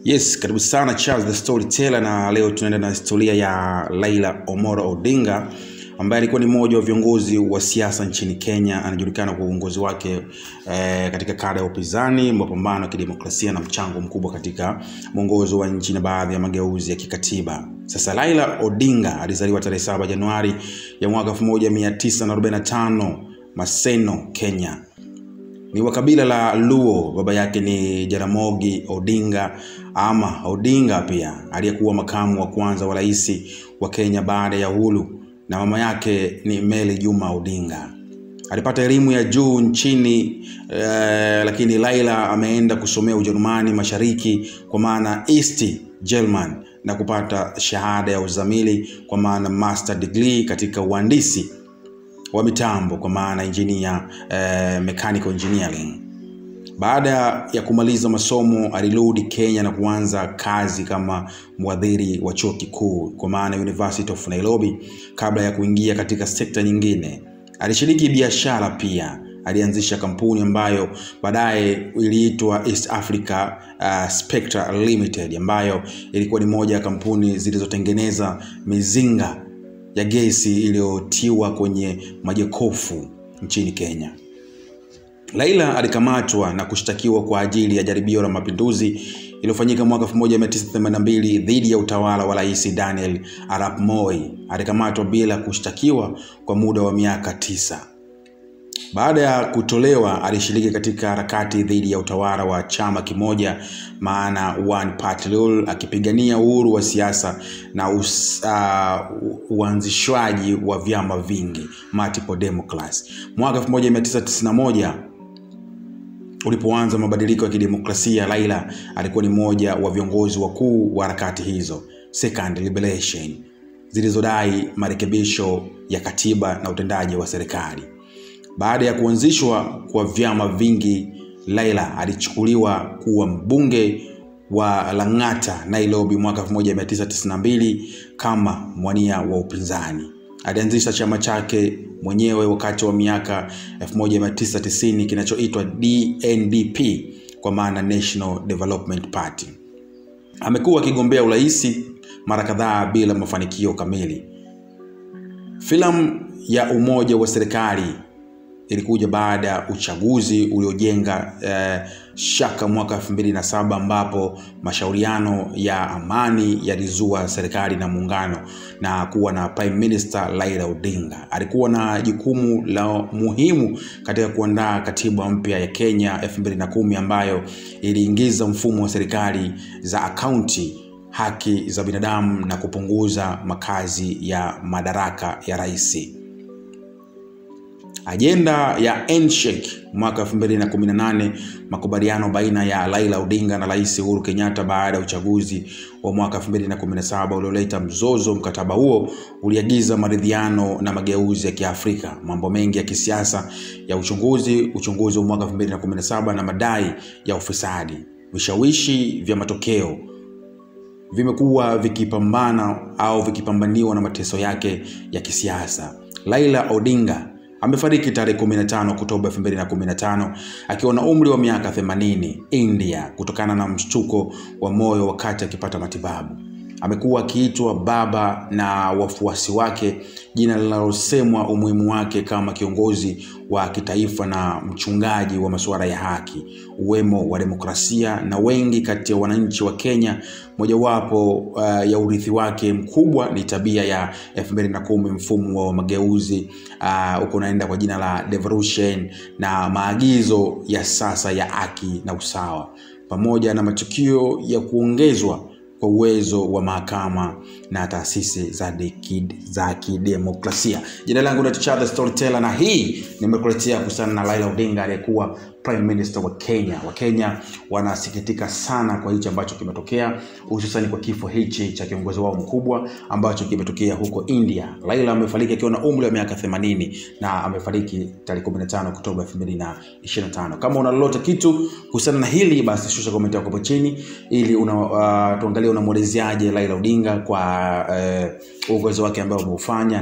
Yes, karibu sana Charles the Storyteller, na leo tunaenda na historia ya Raila Amolo Odinga ambaye alikuwa ni mmoja wa viongozi wa siasa nchini Kenya. Anajulikana kwa uongozi wake katika kada ya upinzani, mapambano ya kidemokrasia na mchango mkubwa katika mwongozo wa nchi na baadhi ya mageuzi ya kikatiba. Sasa Raila Odinga alizaliwa tarehe 7 Januari ya mwaka 1945 Maseno, Kenya. Ni wa kabila la Luo. Baba yake ni Jaramogi Odinga ama Odinga pia, aliyekuwa makamu wa kwanza wa rais wa Kenya baada ya uhuru, na mama yake ni Mary Juma Odinga. Alipata elimu ya juu nchini lakini Raila ameenda kusomea Ujerumani Mashariki kwa maana East German, na kupata shahada ya uzamili kwa maana master degree katika uhandisi wa mitambo kwa maana engineer, mechanical engineering. Baada ya kumaliza masomo alirudi Kenya na kuanza kazi kama mwadhiri wa chuo kikuu kwa maana University of Nairobi kabla ya kuingia katika sekta nyingine. Alishiriki biashara pia. Alianzisha kampuni ambayo baadaye iliitwa East Africa Spectra Limited, ambayo ilikuwa ni moja ya kampuni zilizotengeneza mizinga ya gesi iliyotiwa kwenye majokofu nchini Kenya. Raila alikamatwa na kushtakiwa kwa ajili ya jaribio la mapinduzi iliyofanyika mwaka 1982 dhidi ya utawala wa Rais Daniel Arap Moi. Alikamatwa bila kushtakiwa kwa muda wa miaka 9. Baada ya kutolewa, alishiriki katika harakati dhidi ya utawala wa chama kimoja maana one party rule, akipigania uhuru wa siasa na uanzishwaji wa vyama vingi, multiple democracy. Mwaka 1991 ulipoanza mabadiliko ya kidemokrasia, Raila alikuwa ni mmoja wa viongozi wakuu wa harakati hizo, Second Liberation, zilizodai marekebisho ya katiba na utendaji wa serikali. Baada ya kuanzishwa kwa vyama vingi, Raila alichukuliwa kuwa mbunge wa Lang'ata, Nairobi mwaka 1992 kama mwania wa upinzani. Alianzisha chama chake mwenyewe wakati wa miaka 1990 kinachoitwa DNDP kwa maana National Development Party. Amekuwa akigombea urais mara kadhaa bila mafanikio kamili. Filamu ya umoja wa serikali ilikuja baada ya uchaguzi uliojenga shaka mwaka 2007 ambapo mashauriano ya amani yalizua serikali na muungano na kuwa na Prime Minister Raila Odinga. Alikuwa na jukumu la muhimu katika kuandaa katiba mpya ya Kenya 2010 ambayo iliingiza mfumo wa serikali za akaunti, haki za binadamu na kupunguza makazi ya madaraka ya rais. Ajenda ya handshake mwaka 2018, makubaliano baina ya Raila Odinga na Rais Uhuru Kenyatta baada ya uchaguzi wa mwaka 2017 ulioleta mzozo. Mkataba huo uliagiza maridhiano na mageuzi ya Kiafrika, mambo mengi ya kisiasa ya uchunguzi wa mwaka 2017 na madai ya ufisadi. Vishawishi vya matokeo vimekuwa vikipambana au vikipambaniwa na mateso yake ya kisiasa. Raila Odinga amefariki tarehe 15 Oktoba 2015 akiwa na umri wa miaka 80 India kutokana na mshtuko wa moyo wakati akipata matibabu. Amekuwa akiitwa baba na wafuasi wake, jina linalosemwa umuhimu wake kama kiongozi wa kitaifa na mchungaji wa masuala ya haki, uwemo wa demokrasia na wengi kati ya wananchi wa Kenya. Mojawapo ya urithi wake mkubwa ni tabia ya 2010 mfumo wa mageuzi uko naenda kwa jina la devolution na maagizo ya sasa ya haki na usawa, pamoja na matukio ya kuongezwa kwa uwezo wa mahakama na taasisi za kidemokrasia. Jina langu ni Charles the Storyteller na hii nimekuletea kuhusiana na Raila Odinga aliyekuwa Prime Minister wa Kenya. Wakenya wanasikitika sana kwa hicho ambacho kimetokea, hususan kwa kifo hichi cha kiongozi wao mkubwa ambacho kimetokea huko India. Raila amefariki akiwa na umri wa miaka 80 na amefariki tarehe 15 Oktoba 2025. Kama una lolote kitu kuhusiana na hili, basi shusha comment yako hapo chini ili tuangalie unamwelezeaje Raila Odinga kwa uongozi wake ambao ameufanya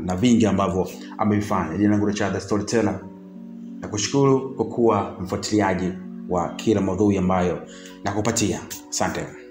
na vingi ambavyo amevifanya. Jina langu ni Charles the Storyteller. Nakushukuru kwa kuwa mfuatiliaji wa kila maudhui ambayo nakupatia. Asante.